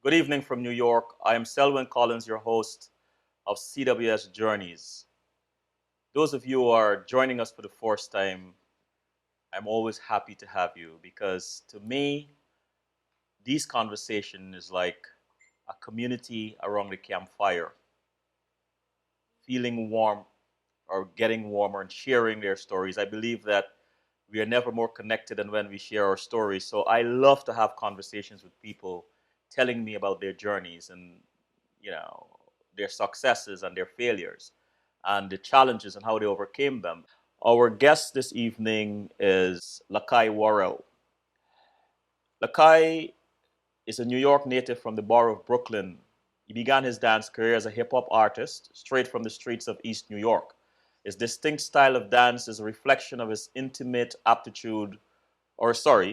Good evening from New York. I am Selwyn Collins, your host of CWS Journeys. Those of you who are joining us for the first time, I'm always happy to have you because to me, these conversations is like a community around the campfire, feeling warm or getting warmer and sharing their stories. I believe that we are never more connected than when we share our stories. So I love to have conversations with people telling me about their journeys and you know their successes and their failures and the challenges and how they overcame them. Our guest this evening is Lakai Worrell. Lakai is a New York native from the borough of Brooklyn. He began his dance career as a hip hop artist straight from the streets of East New York. His distinct style of dance is a reflection of his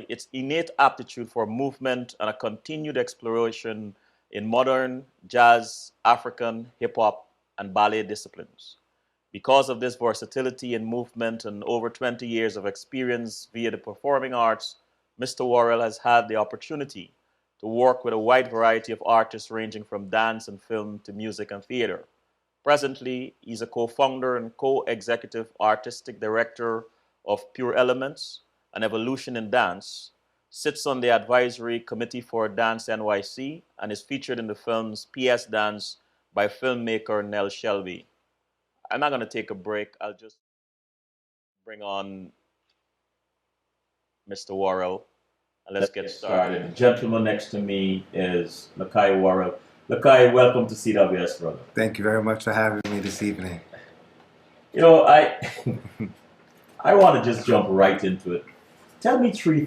its innate aptitude for movement and a continued exploration in modern, jazz, African, hip hop, and ballet disciplines. Because of this versatility in movement and over 20 years of experience via the performing arts, Mr. Worrell has had the opportunity to work with a wide variety of artists ranging from dance and film to music and theater. Presently, he's a co-founder and co-executive artistic director of Pure Elements, an evolution in dance, sits on the advisory committee for Dance NYC, and is featured in the films PS Dance by filmmaker Nell Shelby. I'm not going to take a break. I'll just bring on Mr. Worrell and let's get started. The gentleman next to me is Lakai Worrell. Lakai, welcome to CWS, brother. Thank you very much for having me this evening. You know, I I want to just jump right into it. Tell me three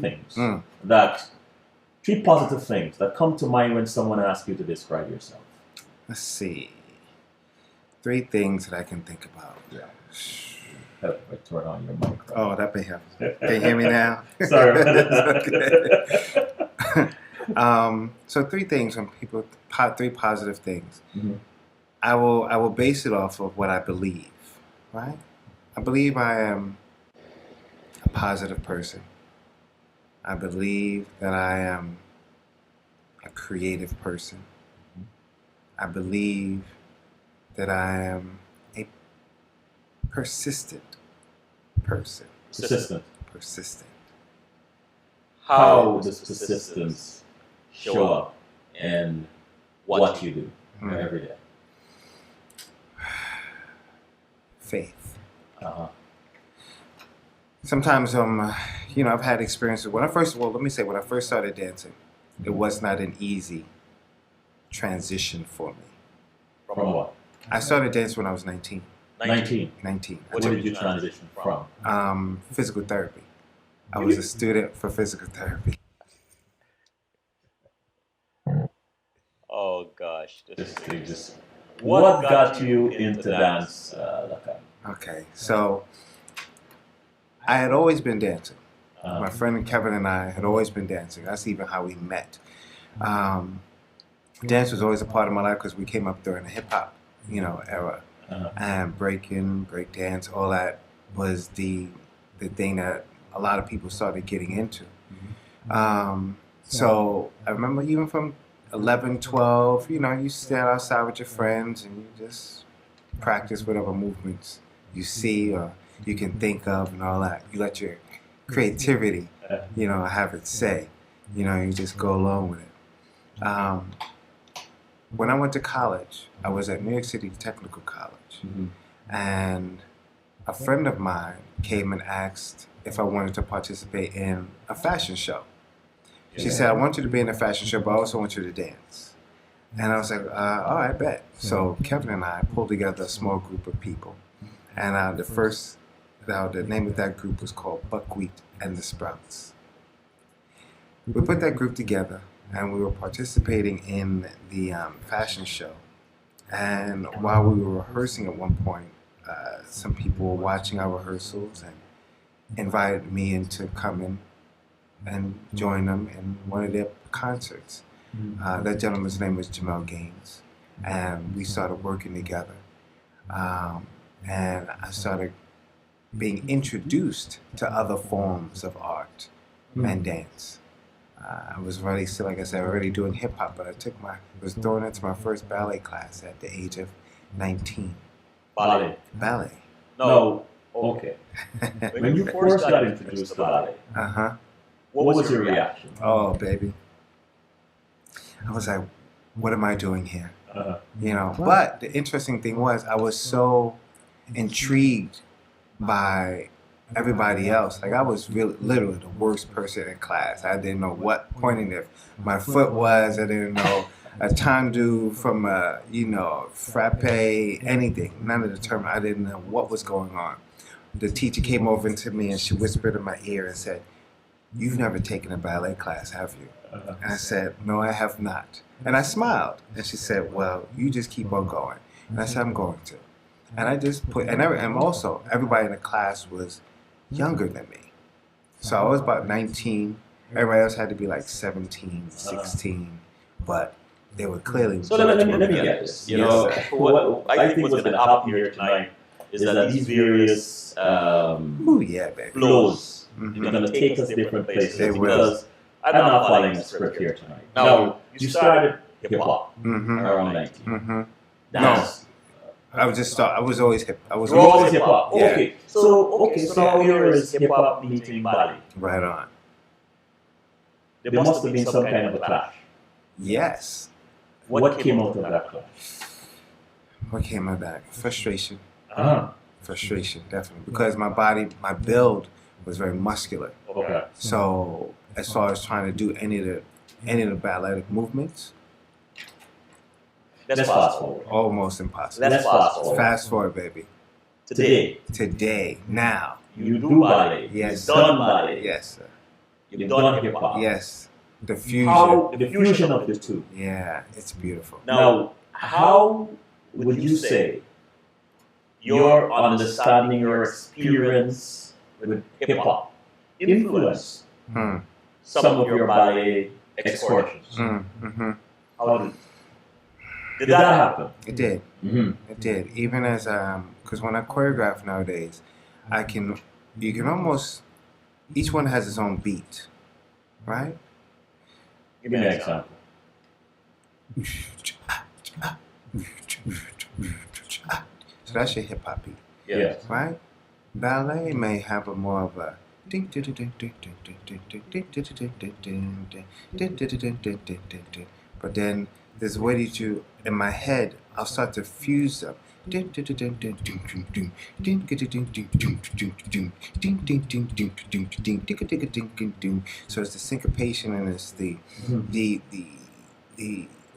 positive things that come to mind when someone asks you to describe yourself. Let's see. Three things that I can think about. Yeah. Help if I turn on your microphone. Oh, that may help. Can you hear me now? Sorry. So three things when people, three positive things. Mm-hmm. I will base it off of what I believe, right? I believe I am a positive person. I believe that I am a creative person. I believe that I am a persistent person. Persistent. How does persistence show up in what you do every day? Faith. Uh-huh. Sometimes, I've had experiences. When I first started dancing, it was not an easy transition for me. From what? I started dancing when I was 19. 19. What did you transition from? Physical therapy. I was a student for physical therapy. Oh gosh, what got you into dance, Lakai? Okay, so I had always been dancing. Uh-huh. My friend Kevin and I had always been dancing. That's even how we met. Dance was always a part of my life because we came up during the hip hop, era. Uh-huh. And breaking, break dance, all that was the thing that a lot of people started getting into. So I remember even from 11, 12, you stand outside with your friends and you just practice whatever movements you see or you can think of and all that. You let your creativity, have its say. You just go along with it. When I went to college, I was at New York City Technical College. Mm-hmm. And a friend of mine came and asked if I wanted to participate in a fashion show. She said, I want you to be in a fashion show, but I also want you to dance. And I was like, all right, bet. So Kevin and I pulled together a small group of people. And the name of that group was called Buckwheat and the Sprouts. We put that group together and we were participating in the fashion show. And while we were rehearsing at one point, some people were watching our rehearsals and invited me in to come in and join them in one of their concerts. That gentleman's name was Jamel Gaines, and we started working together. And I started being introduced to other forms of art and dance. I was already, still, like I said, already doing hip hop, but was thrown into my first ballet class at the age of 19. Ballet. Ballet. No. Okay. When you first got introduced to ballet, Uh-huh. what was your reaction? Oh, baby. I was like, what am I doing here? You know, but the interesting thing was I was so intrigued by everybody else. Like I was really literally the worst person in class. I didn't know what pointing of my foot was. I didn't know a tendu from a, frappe, anything. None of the term. I didn't know what was going on. The teacher came over to me and she whispered in my ear and said, "You've never taken a ballet class, have you?" And I said, "No, I have not." And I smiled. And she said, "Well, you just keep on going." And I said, "I'm going to." And I just and also everybody in the class was younger than me. So I was about 19. Everybody else had to be like 17, 16. But they were clearly. So let me get this. What I think what's going to happen here tonight is that these various flows are going to take us different places because I'm not following the script here tonight. Now, you started hip hop around 19. Dance. I was always hip. I was always hip hop. Yeah. Okay. So now here is hip hop meeting ballet. Right on. There must have been some kind of a clash. Yes. What came out of that clash? What came out of that? Frustration. Uh-huh. Frustration, definitely. Because my my build was very muscular. Okay. So as far as trying to do any of the balletic movements, let's fast forward. Almost impossible. Let's fast forward. Fast forward, baby. Today. Now. You do ballet. Yes. You've done ballet. Yes, sir. You've done hip hop. Yes. The fusion. The fusion of the two. Yeah, it's beautiful. Now, how would you say your understanding, your experience with hip hop influenced some of your ballet excursions? How did that happen? It did. It did. Even as because when I choreograph nowadays, you can almost, each one has its own beat, right? Give me an example. So that's your hip hop beat. Yes. Right? Ballet may have a more of a but then there's a way that in my head, I'll start to fuse them. So it's the syncopation and it's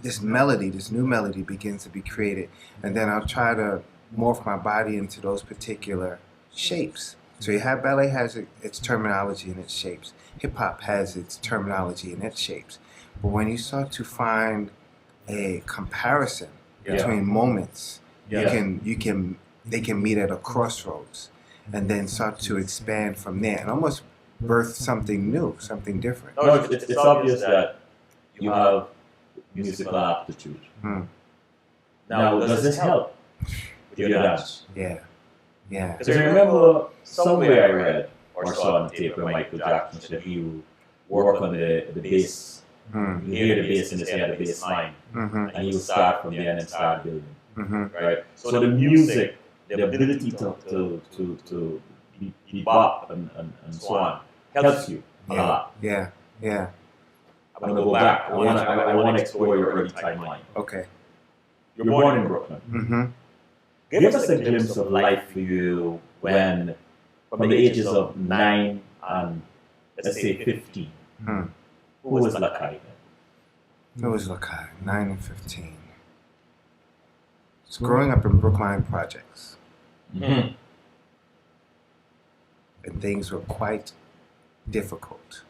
this melody, this new melody begins to be created, and then I'll try to morph my body into those particular shapes. So ballet has its terminology and its shapes. Hip hop has its terminology and its shapes. But when you start to find a comparison between moments, they can meet at a crossroads, and then start to expand from there and almost birth something new, something different. No, it's obvious that you have musical aptitude. Now, does this help with your dance? Yeah. Because I remember somewhere I read or saw on the tape where Michael Jackson said he would work on the bass. You hear the bass in his head, the bass line, and he would start from there and then start building. Right. So the music, the ability to be bop and so on helps you a lot. Yeah. I'm gonna go back. I want to explore your early timeline. Okay. You're born in Brooklyn. Give us a glimpse of life for you when, from the ages of 9 and let's say 15. Who was Lakai? Who was Lakai? 9 and 15. So growing up in Brookline projects, and things were quite difficult.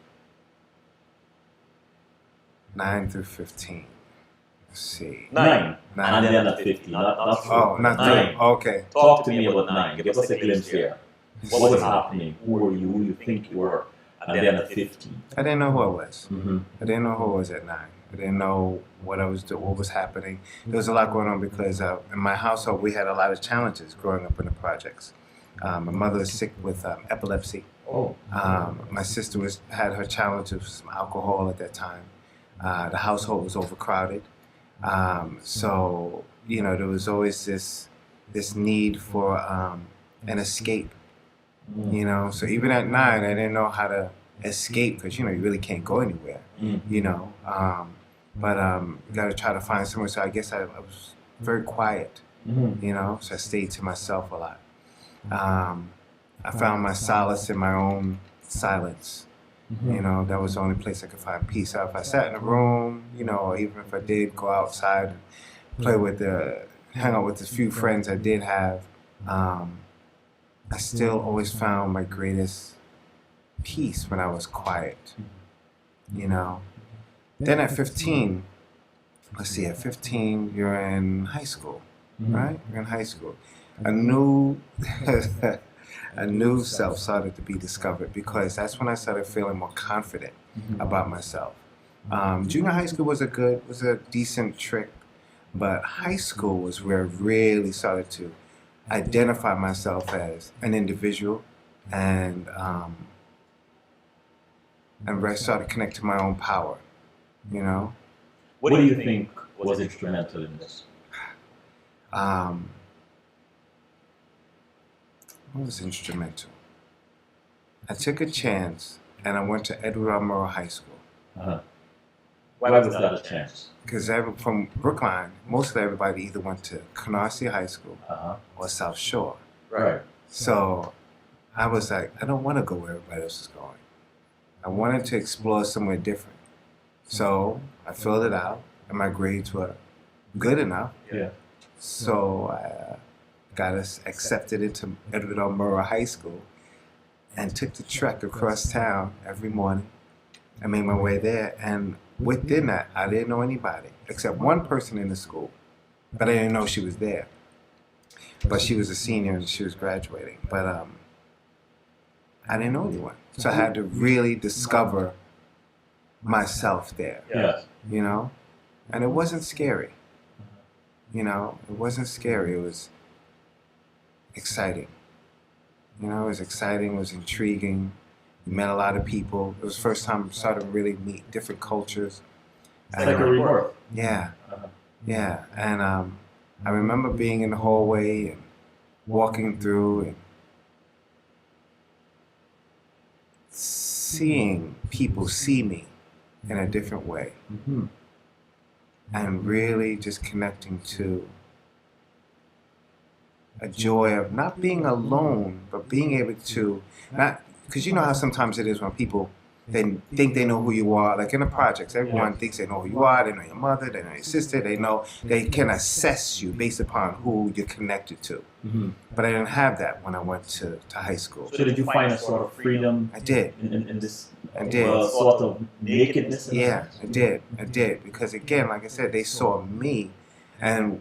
9 through 15. Let's see. 9. And then at 15. Not 4. Oh, not 9. Okay. Talk to me about 9. Give us a glimpse here. What was happening? Who were you? Who you think you were? And then at 15. I didn't know who I was. I didn't know who I was at 9. I didn't know what was happening. There was a lot going on because in my household we had a lot of challenges growing up in the projects. My mother was sick with epilepsy. Oh. My sister had her challenges with some alcohol at that time. The household was overcrowded. So, there was always this need for an escape, So even at 9, I didn't know how to escape because, you really can't go anywhere, But you got to try to find somewhere. So I guess I was very quiet, So I stayed to myself a lot. I found my solace in my own silence. That was the only place I could find peace. So if I sat in a room, or even if I did go outside and hang out with the few friends I did have, I still always found my greatest peace when I was quiet. Then at 15, at 15, you're in high school, right? You're in high school. A new a new self started to be discovered because that's when I started feeling more confident about myself. Junior high school was a decent trick, but high school was where I really started to identify myself as an individual and really started to connect to my own power, What do you think was instrumental in this? What was instrumental? I took a chance and I went to Edward R. Murrow High School. Why was that a chance? Because from Brookline, most of everybody either went to Canarsie High School or South Shore. Right. So I was like, I don't want to go where everybody else is going. I wanted to explore somewhere different. So I filled it out and my grades were good enough. Yeah. So I got us accepted into Edward R. Murrow High School and took the trek across town every morning. I made my way there, and within that, I didn't know anybody except one person in the school, but I didn't know she was there. But she was a senior and she was graduating, but I didn't know anyone. So I had to really discover myself there, Yes. And it wasn't scary. It wasn't scary. It was exciting. It was exciting, it was intriguing. We met a lot of people. It was the first time I started to really meet different cultures. It's like a rebirth. Yeah. Yeah. And I remember being in the hallway and walking through and seeing people see me in a different way. And really just connecting to a joy of not being alone, but being able to because you know how sometimes it is when people they think they know who you are. Like in the projects, everyone thinks they know who you are. They know your mother, they know your sister. They can assess you based upon who you're connected to. But I didn't have that when I went to high school. So did you find a sort of freedom? I did. In this I did. Sort of nakedness? Yeah, I did. Because again, like I said, they saw me, and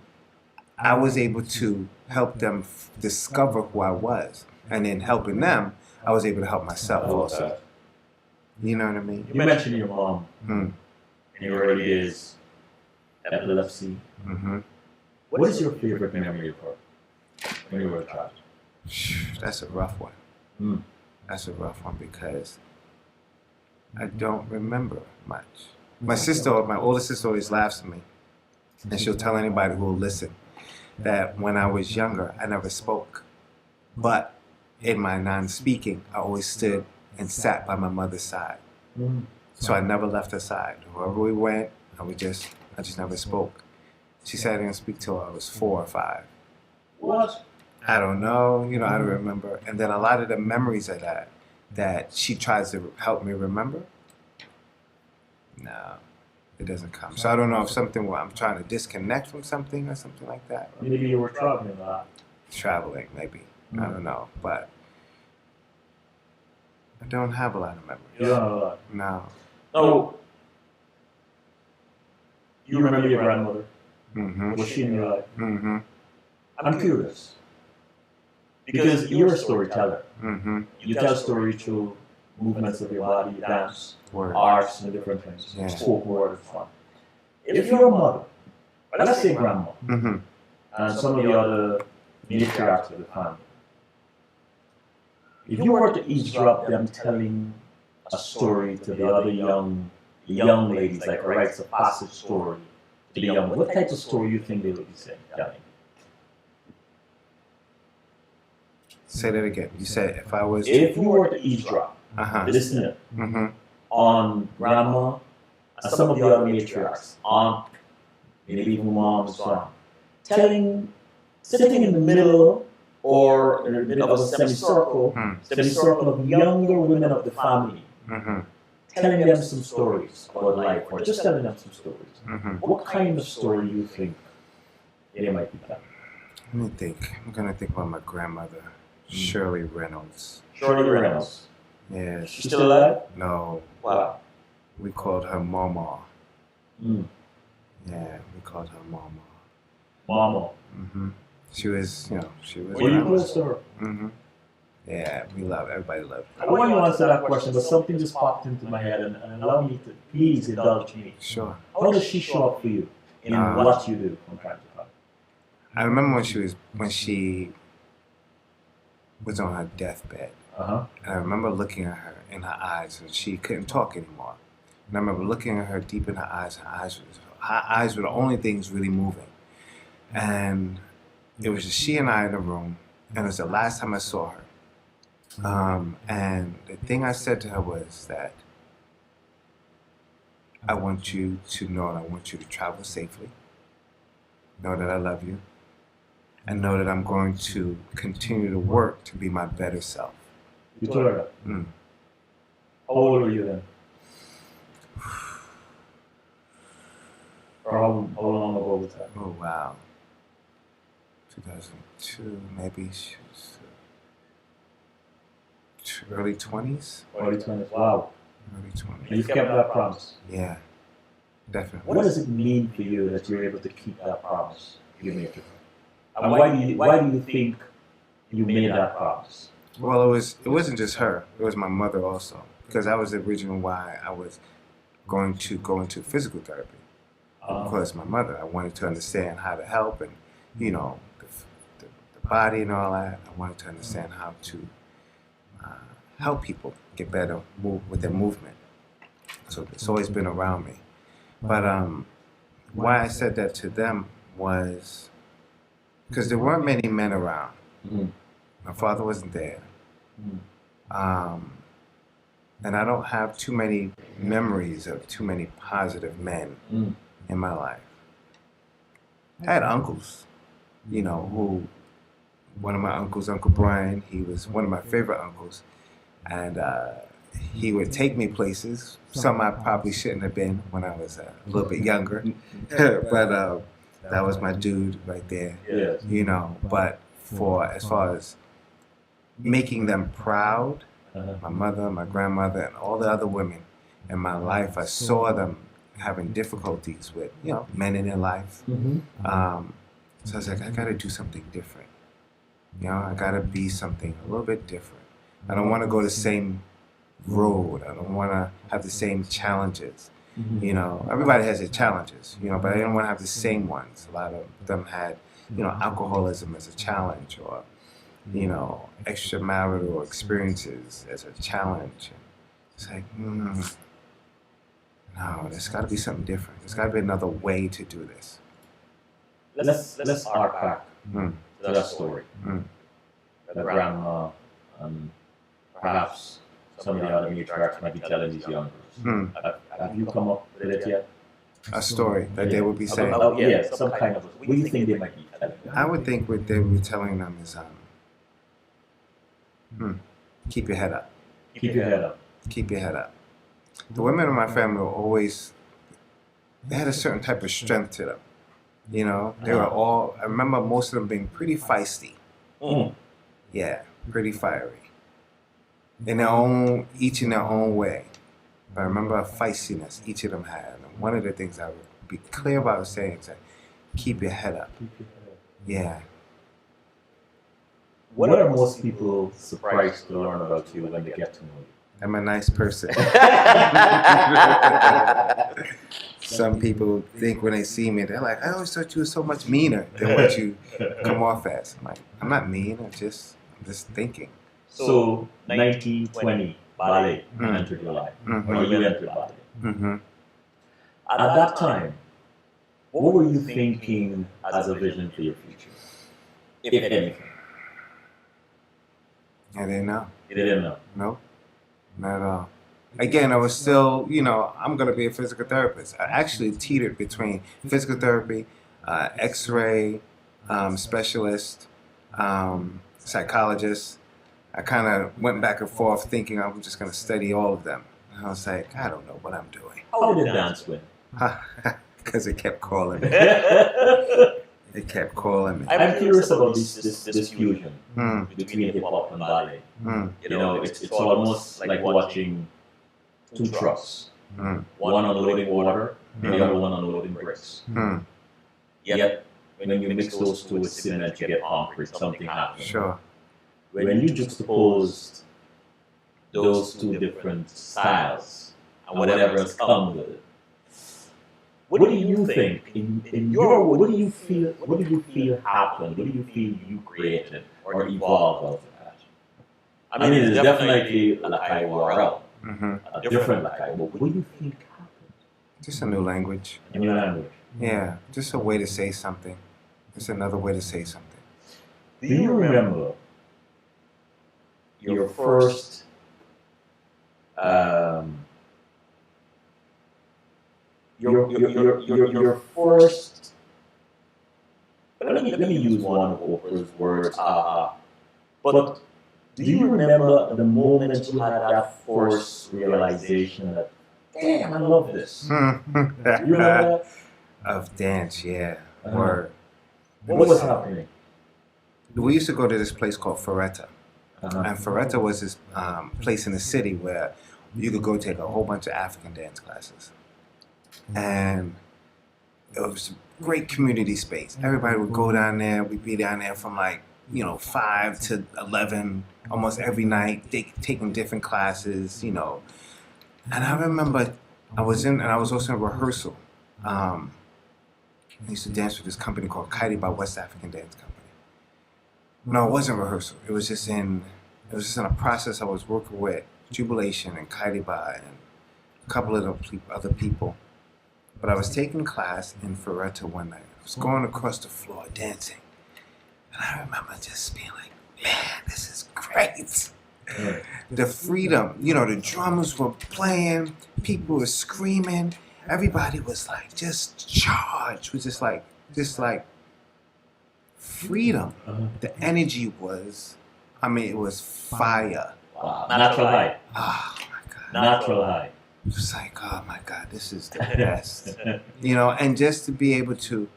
I was able to help them discover who I was, and in helping them, I was able to help myself also. You know what I mean? You mentioned your mom in your early days, epilepsy. What is your favorite memory of her when you were a child? That's a rough one. That's a rough one because I don't remember much. My older sister always laughs at me, and she'll tell anybody who will listen that when I was younger, I never spoke. But in my non-speaking, I always stood and sat by my mother's side. So I never left her side. Wherever we went, I just never spoke. She said I didn't speak till I was 4 or 5. What? I don't know, I don't remember. And then a lot of the memories of that she tries to help me remember, no, it doesn't come. So I don't know if something where I'm trying to disconnect from something or something like that. Maybe you were traveling a lot. Traveling, maybe. I don't know, but I don't have a lot of memories. You don't have a lot. No. Oh, you remember your grandmother? Mm-hmm. Was she in your life? Mm-hmm. I'm curious. Because you're a storyteller. Mm-hmm. You tell stories through movements of your body, dance, Word. arts, and different things. Yeah. Spoken word and fun. If you're a mother, let's say grandma, Mm-hmm. and some of the other matriarchs of the family, If you were to eavesdrop them telling a story to the other young ladies, like a rites of passage story to the young, what type of story you think they would be saying, telling? Say that again. You said if I was If you were to eavesdrop, listen on grandma and some of the other matriarchs, aunt, maybe even mom and so on, sitting in the middle or in the middle of a semicircle of younger women of the family, telling them some stories about life, or just telling them some stories. What kind of story do you think they might be telling? Let me think. I'm gonna think about my grandmother, Shirley Reynolds. Shirley Reynolds. Yeah. She's still alive? No. Wow. We called her Mama. Mm. Yeah, we called her Mama. Mama. She was, she was. Were you close to her? Yeah, everybody loved her. I want you to answer that question, but something just popped into my head, and allow me to please indulge me. Sure. How does she show up for you in what you do from time to time? I remember when she was on her deathbed. And I remember looking at her in her eyes, and she couldn't talk anymore. And I remember looking at her deep in her eyes. Her eyes were the only things really moving. And it was just she and I in the room, and it was the last time I saw her. And the thing I said to her was that I want you to know, and I want you to travel safely. Know that I love you. And know that I'm going to continue to work to be my better self. You told her that? How old were you then? Or how long ago was that? Oh, wow. 2002, maybe she was early 20s? Early 20s, wow. Early 20s. And you've kept that promise? Yeah, definitely. What does it mean for you that you're able to keep that promise you made to her? And why do you think you made that promise? Well, it wasn't just her. It was my mother also, because that was the reason why I was going to go into physical therapy. Because my mother, I wanted to understand how to help, and the body and all that. I wanted to understand how to help people get better with their movement. So it's always been around me. But why I said that to them was because there weren't many men around. My father wasn't there. And I don't have too many memories of too many positive men in my life. I had uncles, who, one of my uncles, Uncle Brian, he was one of my favorite uncles. And he would take me places. Some I probably shouldn't have been when I was a little bit younger. But that was my dude right there. But as far as making them proud, my mother, my grandmother, and all the other women in my life, I saw them having difficulties with, men in their life. So I was like, I got to do something different. I got to be something a little bit different. I don't want to go the same road. I don't want to have the same challenges. Everybody has their challenges, but I didn't want to have the same ones. A lot of them had, alcoholism as a challenge, or, extramarital experiences as a challenge. It's like, no, there's got to be something different. There's got to be another way to do this. Let's hark back to that story. That grandma and perhaps some of the other matriarchs might be telling these young girls. Have you come up with it yet? A story that they would be saying? Yeah, some kind of. What do you think they might be telling them? I would think what they would be telling them is, keep your head up. Keep your head up. Keep your head up. The women in my family were always, they had a certain type of strength to them. They were all, I remember most of them being pretty feisty. Yeah, pretty fiery. Each in their own way. But I remember a feistiness each of them had. And one of the things I would be clear about saying is that keep your head up. Yeah. What are most people surprised to learn about you when they get to know you? I'm a nice person. Some people think when they see me, they're like, I always thought you were so much meaner than what you come off as. I'm like, I'm not mean, I'm just thinking. So 1920 ballet entered your life, or you entered ballet. Mm-hmm. At that time, what were you thinking as a vision for your future, if anything? I didn't know. You didn't know. No, not at all. Again, I was still, I'm going to be a physical therapist. I actually teetered between physical therapy, X-ray specialist, psychologist. I kind of went back and forth thinking I was just going to study all of them. And I was like, I don't know what I'm doing. How did dance win? Because it kept calling me. It kept calling me. I'm curious about this fusion Mm, between hip hop and ballet. mm, It's almost like watching two trucks, mm, one unloading water and the other one unloading bricks. mm. Yet, when you mix those two with cement, you get concrete. Something happens. Sure. When you juxtaposed those two different styles and whatever has come with it, what do you think in your what do you feel happened? What do you feel you created or evolved out of that? I mean, it's definitely Lakai Worrell, Mm-hmm. a different Lakai. But what do you think happened? Just a new language. A new language. Yeah, just a way to say something. Just another way to say something. Do you remember your first your first, let me use one of Oprah's words, but do you remember the moment you had that first realization that, damn, I love this? You remember that? Of dance, yeah. Word. What was happening? We used to go to this place called Ferretta. And Ferretta was this place in the city where you could go take a whole bunch of African dance classes. And it was a great community space. Everybody would go down there. We'd be down there from 5 to 11 almost every night, taking different classes, And I remember I was also in rehearsal. I used to dance with this company called Kaidiba West African Dance Company. No, it wasn't rehearsal. It was just in a process I was working with Jubilation and Kaidiba and a couple of other people. But I was taking class in Ferretta one night. I was going across the floor dancing. And I remember just being like, man, this is great. The freedom, the drummers were playing, people were screaming. Everybody was just charged. It was just like freedom. The energy was, it was fire. Wow. Natural high. Oh my God. Natural high. It was like, oh my God, this is the best. And just to be able to,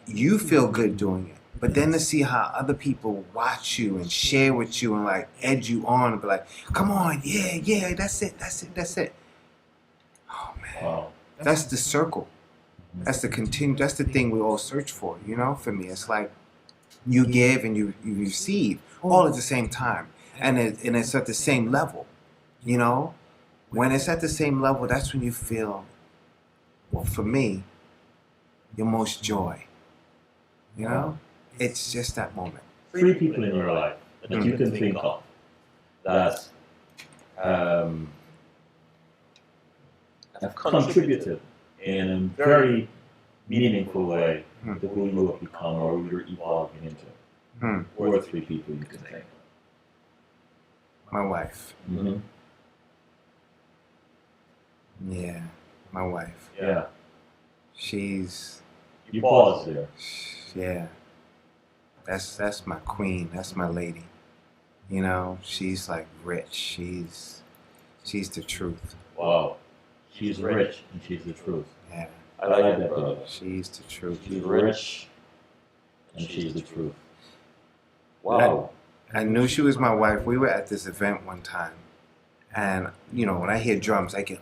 you feel good doing it. But then to see how other people watch you and share with you and edge you on and be like, come on, yeah, that's it. Oh man. Wow. That's the circle. That's the thing we all search for, for me. It's like you give and you receive all at the same time. And it's at the same level, When it's at the same level, that's when you feel, well, for me, your most joy. It's just that moment. 3 people in your life that you can think of that have contributed in a very meaningful way to who you have become or who you're evolving into. Who are 3 people you can think of? My wife. Mm-hmm. Yeah, my wife. Yeah. She's. You pause there. Yeah. That's my queen. That's my lady. She's rich. She's the truth. Wow. She's rich and she's the truth. Yeah. I like that, brother. She's the truth. She's rich and she's the truth. Wow. I knew she was my wife. We were at this event one time, and when I hear drums, I can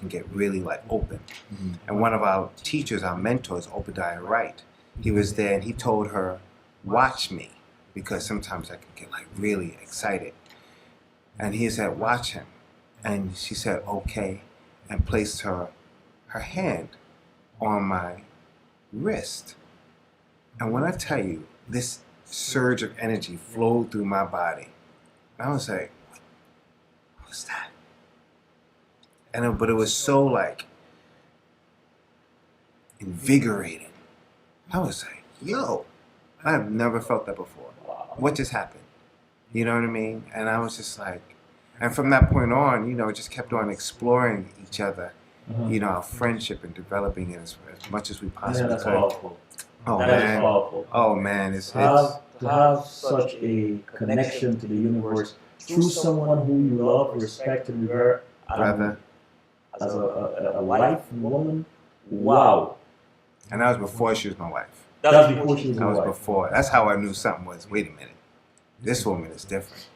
get really open. Mm-hmm. And one of our teachers, our mentors, Obadiah Wright, he was there and he told her, watch me, because sometimes I can get really excited. And he said, watch him. And she said, okay, and placed her hand on my wrist. And when I tell you, this surge of energy flowed through my body, I was like, what was that? But it was so like invigorating. I was like, yo, I've never felt that before. What just happened? You know what I mean? And I was just like, and from that point on, you know, just kept on exploring each other, you know, our friendship and developing it as much as we possibly That's could. powerful. Oh That is man, powerful. oh man, it's To have such a connection to the universe through someone who you love, respect, and revere, brother. as a wife and woman. Wow. And that was before she was my wife. That was before she was That your was wife. before. That's how I knew something was. Wait a minute, this woman is different.